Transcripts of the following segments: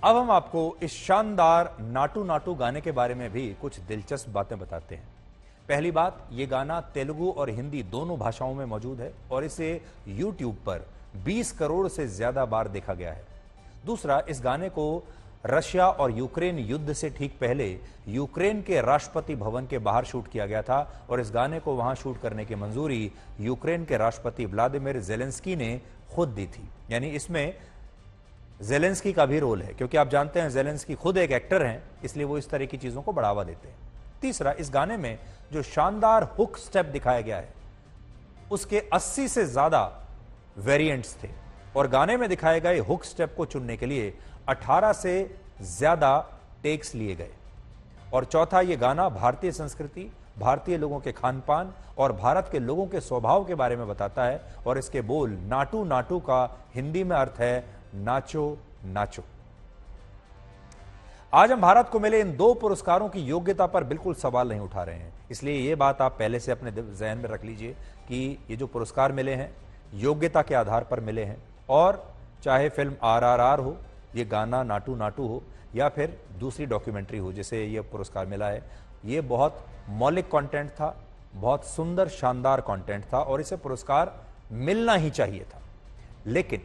अब हम आपको इस शानदार नाटू नाटू गाने के बारे में भी कुछ दिलचस्प बातें बताते हैं। पहली बात, ये गाना तेलुगु और हिंदी दोनों भाषाओं में मौजूद है और इसे YouTube पर 20 करोड़ से ज्यादा बार देखा गया है। दूसरा, इस गाने को रशिया और यूक्रेन युद्ध से ठीक पहले यूक्रेन के राष्ट्रपति भवन के बाहर शूट किया गया था और इस गाने को वहां शूट करने की मंजूरी यूक्रेन के राष्ट्रपति व्लादिमीर ज़ेलेंस्की ने खुद दी थी। यानी इसमें ज़ेलेंस्की का भी रोल है, क्योंकि आप जानते हैं ज़ेलेंस्की खुद एक एक्टर हैं, इसलिए वो इस तरह की चीजों को बढ़ावा देते हैं। तीसरा, इस गाने में जो शानदार हुक स्टेप दिखाया गया है उसके 80 से ज्यादा वेरिएंट्स थे और गाने में दिखाए गए हुक स्टेप को चुनने के लिए 18 से ज्यादा टेक्स लिए गए। और चौथा, यह गाना भारतीय संस्कृति, भारतीय लोगों के खान पान और भारत के लोगों के स्वभाव के बारे में बताता है और इसके बोल नाटू नाटू का हिंदी में अर्थ है नाचो नाचो। आज हम भारत को मिले इन दो पुरस्कारों की योग्यता पर बिल्कुल सवाल नहीं उठा रहे हैं, इसलिए यह बात आप पहले से अपने जहन में रख लीजिए कि ये जो पुरस्कार मिले हैं योग्यता के आधार पर मिले हैं। और चाहे फिल्म RRR हो, ये गाना नाटू नाटू हो या फिर दूसरी डॉक्यूमेंट्री हो जिसे ये पुरस्कार मिला है, ये बहुत मौलिक कंटेंट था, बहुत सुंदर शानदार कंटेंट था और इसे पुरस्कार मिलना ही चाहिए था। लेकिन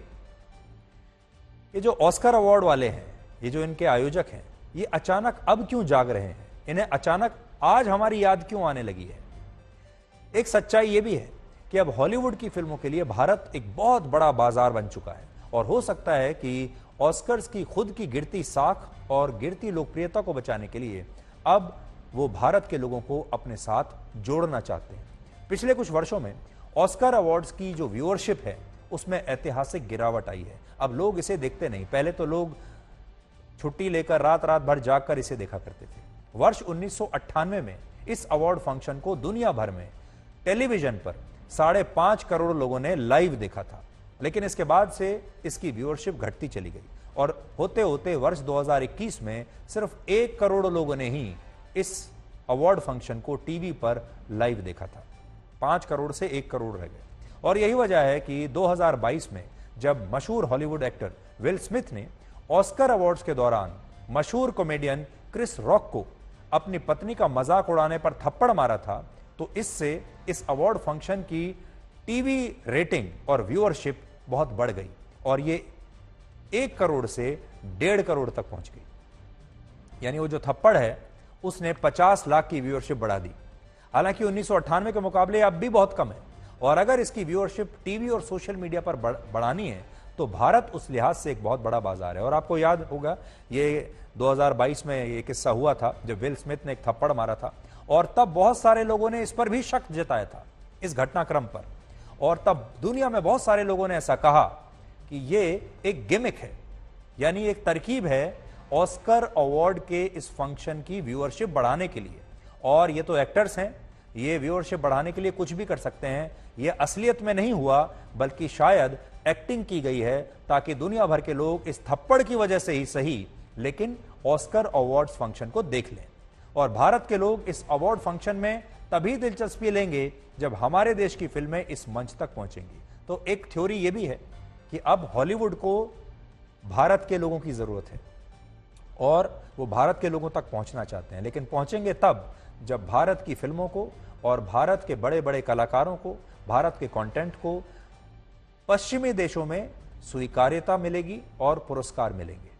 ये जो ऑस्कर अवार्ड वाले हैं, ये जो इनके आयोजक हैं, ये अचानक अब क्यों जाग रहे हैं? इन्हें अचानक आज हमारी याद क्यों आने लगी है? एक सच्चाई यह भी है कि अब हॉलीवुड की फिल्मों के लिए भारत एक बहुत बड़ा बाजार बन चुका है और हो सकता है कि ऑस्कर्स की खुद की गिरती साख और गिरती लोकप्रियता को बचाने के लिए अब वो भारत के लोगों को अपने साथ जोड़ना चाहते हैं। पिछले कुछ वर्षों में ऑस्कर अवार्ड्स की जो व्यूअरशिप है उसमें ऐतिहासिक गिरावट आई है। अब लोग इसे देखते नहीं, पहले तो लोग छुट्टी लेकर रात रात भर जागकर इसे देखा करते थे। वर्ष 1998 में इस अवार्ड फंक्शन को दुनिया भर में टेलीविजन पर 5.5 करोड़ लोगों ने लाइव देखा था, लेकिन इसके बाद से इसकी व्यूअरशिप घटती चली गई और होते होते वर्ष 2021 में सिर्फ 1 करोड़ लोगों ने ही इस अवार्ड फंक्शन को टीवी पर लाइव देखा था। 5 करोड़ से 1 करोड़ रह गए और यही वजह है कि 2022 में जब मशहूर हॉलीवुड एक्टर विल स्मिथ ने ऑस्कर अवार्ड्स के दौरान मशहूर कॉमेडियन क्रिस रॉक को अपनी पत्नी का मजाक उड़ाने पर थप्पड़ मारा था, तो इससे इस अवार्ड फंक्शन की टीवी रेटिंग और व्यूअरशिप बहुत बढ़ गई और ये 1 करोड़ से 1.5 करोड़ तक पहुंच गई। यानी वो जो थप्पड़ है उसने 50 लाख की व्यूअरशिप बढ़ा दी। हालांकि 1998 के मुकाबले अब भी बहुत कम है और अगर इसकी व्यूअरशिप टीवी और सोशल मीडिया पर बढ़ानी है तो भारत उस लिहाज से एक बहुत बड़ा बाजार है। और आपको याद होगा ये 2022 में ये किस्सा हुआ था जब विल स्मिथ ने एक थप्पड़ मारा था और तब बहुत सारे लोगों ने इस पर भी शक जताया था, इस घटनाक्रम पर, और तब दुनिया में बहुत सारे लोगों ने ऐसा कहा कि ये एक गिमिक है, यानी एक तरकीब है ऑस्कर अवार्ड के इस फंक्शन की व्यूअरशिप बढ़ाने के लिए। और ये तो एक्टर्स हैं, ये व्यूअरशिप बढ़ाने के लिए कुछ भी कर सकते हैं। ये असलियत में नहीं हुआ बल्कि शायद एक्टिंग की गई है ताकि दुनिया भर के लोग इस थप्पड़ की वजह से ही सही लेकिन ऑस्कर अवार्ड्स फंक्शन को देख लें। और भारत के लोग इस अवार्ड फंक्शन में तभी दिलचस्पी लेंगे जब हमारे देश की फिल्में इस मंच तक पहुंचेंगी। तो एक थ्योरी यह भी है कि अब हॉलीवुड को भारत के लोगों की जरूरत है और वो भारत के लोगों तक पहुंचना चाहते हैं, लेकिन पहुंचेंगे तब जब भारत की फिल्मों को और भारत के बड़े बड़े कलाकारों को, भारत के कंटेंट को पश्चिमी देशों में स्वीकार्यता मिलेगी और पुरस्कार मिलेंगे।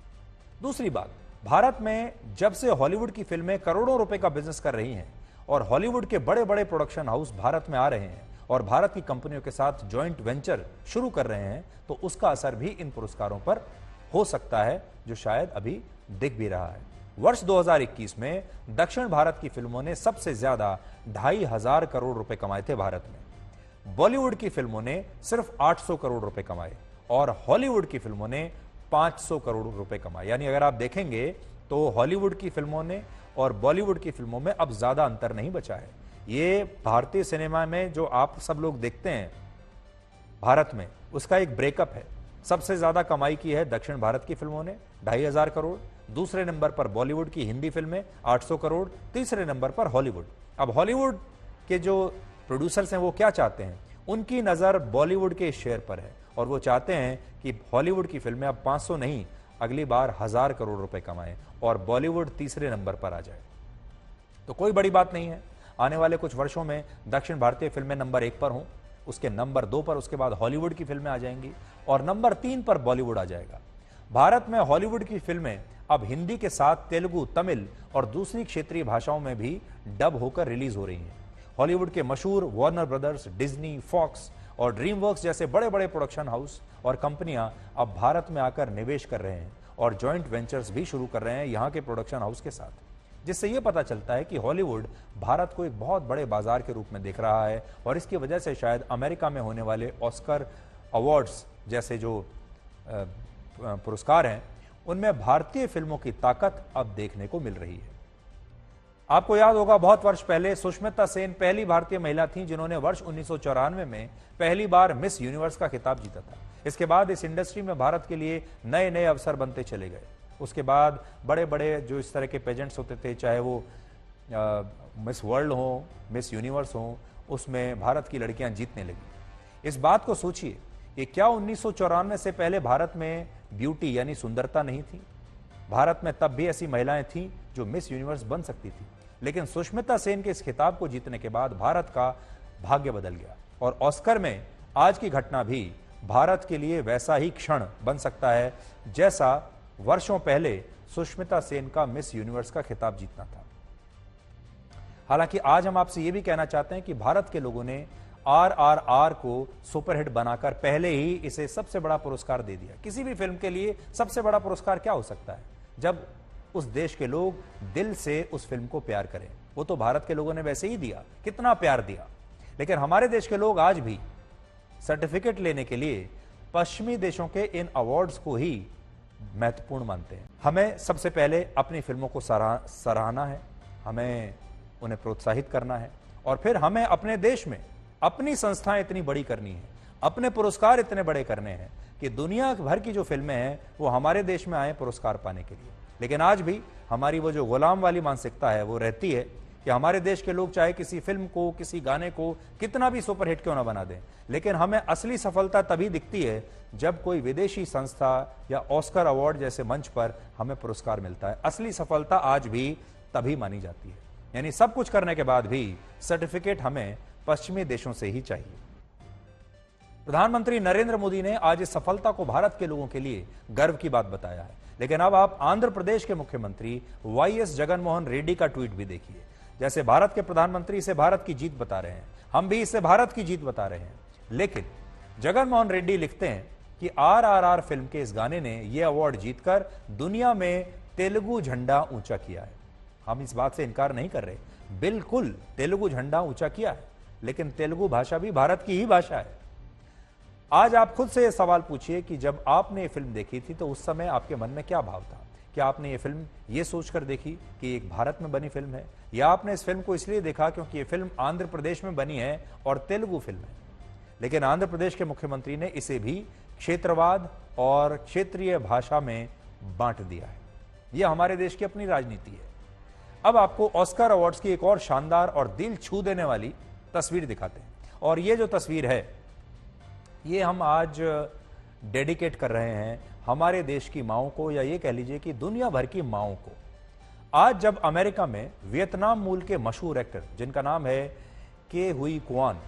दूसरी बात, भारत में जब से हॉलीवुड की फिल्में करोड़ों रुपए का बिजनेस कर रही हैं और हॉलीवुड के बड़े बड़े प्रोडक्शन हाउस भारत में आ रहे हैं और भारत की कंपनियों के साथ जॉइंट वेंचर शुरू कर रहे हैं, तो उसका असर भी इन पुरस्कारों पर हो सकता है, जो शायद अभी दिख भी रहा है। वर्ष 2021 में दक्षिण भारत की फिल्मों ने सबसे ज्यादा 2,500 करोड़ रुपए कमाए थे भारत में। बॉलीवुड की फिल्मों ने सिर्फ 800 करोड़ रुपए कमाए और हॉलीवुड की फिल्मों ने 500 करोड़ रुपए कमाए। यानी अगर आप देखेंगे तो हॉलीवुड की फिल्मों ने और बॉलीवुड की फिल्मों में अब ज्यादा अंतर नहीं बचा है। ये भारतीय सिनेमा में जो आप सब लोग देखते हैं भारत में, उसका एक ब्रेकअप है। सबसे ज्यादा कमाई की है दक्षिण भारत की फिल्मों ने 2,500 करोड़, दूसरे नंबर पर बॉलीवुड की हिंदी फिल्में 800 करोड़, तीसरे नंबर पर हॉलीवुड। अब हॉलीवुड के जो प्रोड्यूसर्स हैं वो क्या चाहते हैं? उनकी नजर बॉलीवुड के शेयर पर है और वो चाहते हैं कि हॉलीवुड की फिल्में अब 500 नहीं अगली बार 1000 करोड़ रुपए कमाए और बॉलीवुड तीसरे नंबर पर आ जाए। तो कोई बड़ी बात नहीं है, आने वाले कुछ वर्षों में दक्षिण भारतीय फिल्में नंबर 1 पर हों, उसके नंबर 2 पर उसके बाद हॉलीवुड की फिल्में आ जाएंगी और नंबर 3 पर बॉलीवुड आ जाएगा। भारत में हॉलीवुड की फिल्में अब हिंदी के साथ तेलुगु, तमिल और दूसरी क्षेत्रीय भाषाओं में भी डब होकर रिलीज हो रही हैं। हॉलीवुड के मशहूर वार्नर ब्रदर्स, डिज्नी, फॉक्स और ड्रीमवर्क्स जैसे बड़े बड़े प्रोडक्शन हाउस और कंपनियां अब भारत में आकर निवेश कर रहे हैं और जॉइंट वेंचर्स भी शुरू कर रहे हैं यहां के प्रोडक्शन हाउस के साथ, जिससे यह पता चलता है कि हॉलीवुड भारत को एक बहुत बड़े बाजार के रूप में देख रहा है और इसकी वजह से शायद अमेरिका में होने वाले ऑस्कर अवार्ड्स जैसे जो पुरस्कार हैं उनमें भारतीय फिल्मों की ताकत अब देखने को मिल रही है। आपको याद होगा, बहुत वर्ष पहले सुष्मिता सेन पहली भारतीय महिला थीं जिन्होंने वर्ष 1994 में पहली बार मिस यूनिवर्स का खिताब जीता था। इसके बाद इस इंडस्ट्री में भारत के लिए नए नए अवसर बनते चले गए। उसके बाद बड़े बड़े जो इस तरह के पेजेंट्स होते थे, चाहे वो मिस वर्ल्ड हो, मिस यूनिवर्स हो, उसमें भारत की लड़कियां जीतने लगी। इस बात को सोचिए कि क्या 1994 से पहले भारत में ब्यूटी यानी सुंदरता नहीं थी? भारत में तब भी ऐसी महिलाएं थीं जो मिस यूनिवर्स बन सकती थी, लेकिन सुष्मिता सेन के इस खिताब को जीतने के बाद भारत का भाग्य बदल गया और ऑस्कर में आज की घटना भी भारत के लिए वैसा ही क्षण बन सकता है जैसा वर्षों पहले सुष्मिता सेन का मिस यूनिवर्स का खिताब जीतना था। हालांकि आज हम आपसे यह भी कहना चाहते हैं कि भारत के लोगों ने RRR को सुपरहिट बनाकर पहले ही इसे सबसे बड़ा पुरस्कार दे दिया। किसी भी फिल्म के लिए सबसे बड़ा पुरस्कार क्या हो सकता है जब उस देश के लोग दिल से उस फिल्म को प्यार करें। वो तो भारत के लोगों ने वैसे ही दिया, कितना प्यार दिया। लेकिन हमारे देश के लोग आज भी सर्टिफिकेट लेने के लिए पश्चिमी देशों के इन अवार्ड्स को ही महत्वपूर्ण मानते हैं। हमें सबसे पहले अपनी फिल्मों को सराहना है, हमें उन्हें प्रोत्साहित करना है और फिर हमें अपने देश में अपनी संस्थाएं इतनी बड़ी करनी है, अपने पुरस्कार इतने बड़े करने हैं कि दुनिया भर की जो फिल्में हैं वो हमारे देश में आए पुरस्कार पाने के लिए। लेकिन आज भी हमारी वो जो गुलाम वाली मानसिकता है वो रहती है कि हमारे देश के लोग चाहे किसी फिल्म को, किसी गाने को कितना भी सुपरहिट क्यों ना बना दें, लेकिन हमें असली सफलता तभी दिखती है जब कोई विदेशी संस्था या ऑस्कर अवार्ड जैसे मंच पर हमें पुरस्कार मिलता है। असली सफलता आज भी तभी मानी जाती है। यानी सब कुछ करने के बाद भी सर्टिफिकेट हमें पश्चिमी देशों से ही चाहिए। प्रधानमंत्री नरेंद्र मोदी ने आज इस सफलता को भारत के लोगों के लिए गर्व की बात बताया है। लेकिन अब आप आंध्र प्रदेश के मुख्यमंत्री वाईएस जगनमोहन रेड्डी का ट्वीट भी देखिए। जैसे भारत के प्रधानमंत्री इसे भारत की जीत बता रहे हैं, हम भी इसे भारत की जीत बता रहे हैं। लेकिन जगनमोहन रेड्डी लिखते हैं कि RRR फिल्म के इस गाने ने यह अवार्ड जीतकर दुनिया में तेलुगु झंडा ऊंचा किया है। हम इस बात से इनकार नहीं कर रहे, बिल्कुल तेलुगु झंडा ऊंचा किया है, लेकिन तेलुगु भाषा भी भारत की ही भाषा है। आज आप खुद से यह सवाल पूछिए कि जब आपने ये फिल्म देखी थी तो उस समय आपके मन में क्या भाव था? क्या आपने ये फिल्म ये सोचकर देखी कि एक भारत में बनी फिल्म है, या आपने इस फिल्म को इसलिए देखा क्योंकि ये फिल्म आंध्र प्रदेश में बनी है और तेलुगु फिल्म है? लेकिन आंध्र प्रदेश के मुख्यमंत्री ने इसे भी क्षेत्रवाद और क्षेत्रीय भाषा में बांट दिया है। यह हमारे देश की अपनी राजनीति है। अब आपको ऑस्कर अवार्ड्स की एक और शानदार और दिल छू देने वाली तस्वीर दिखाते हैं, और ये जो तस्वीर है ये हम आज डेडिकेट कर रहे हैं हमारे देश की माओं को, या ये कह लीजिए कि दुनिया भर की माओं को। आज जब अमेरिका में वियतनाम मूल के मशहूर एक्टर जिनका नाम है के हुई क्वान,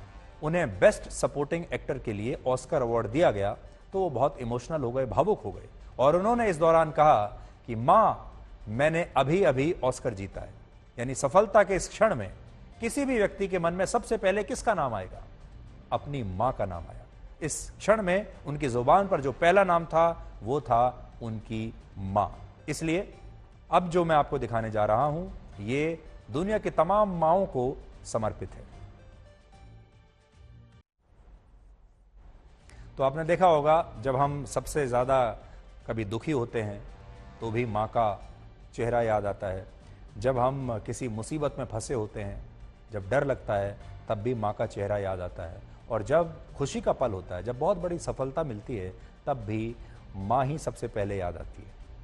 उन्हें बेस्ट सपोर्टिंग एक्टर के लिए ऑस्कर अवार्ड दिया गया तो वो बहुत इमोशनल हो गए, भावुक हो गए, और उन्होंने इस दौरान कहा कि मां, मैंने अभी अभी ऑस्कर जीता है। यानी सफलता के इस क्षण में किसी भी व्यक्ति के मन में सबसे पहले किसका नाम आएगा? अपनी मां का नाम आया। इस क्षण में उनकी जुबान पर जो पहला नाम था वो था उनकी मां। इसलिए अब जो मैं आपको दिखाने जा रहा हूं ये दुनिया की तमाम मांओं को समर्पित है। तो आपने देखा होगा जब हम सबसे ज्यादा कभी दुखी होते हैं तो भी मां का चेहरा याद आता है। जब हम किसी मुसीबत में फंसे होते हैं, जब डर लगता है, तब भी मां का चेहरा याद आता है। और जब खुशी का पल होता है, जब बहुत बड़ी सफलता मिलती है, तब भी मां ही सबसे पहले याद आती है।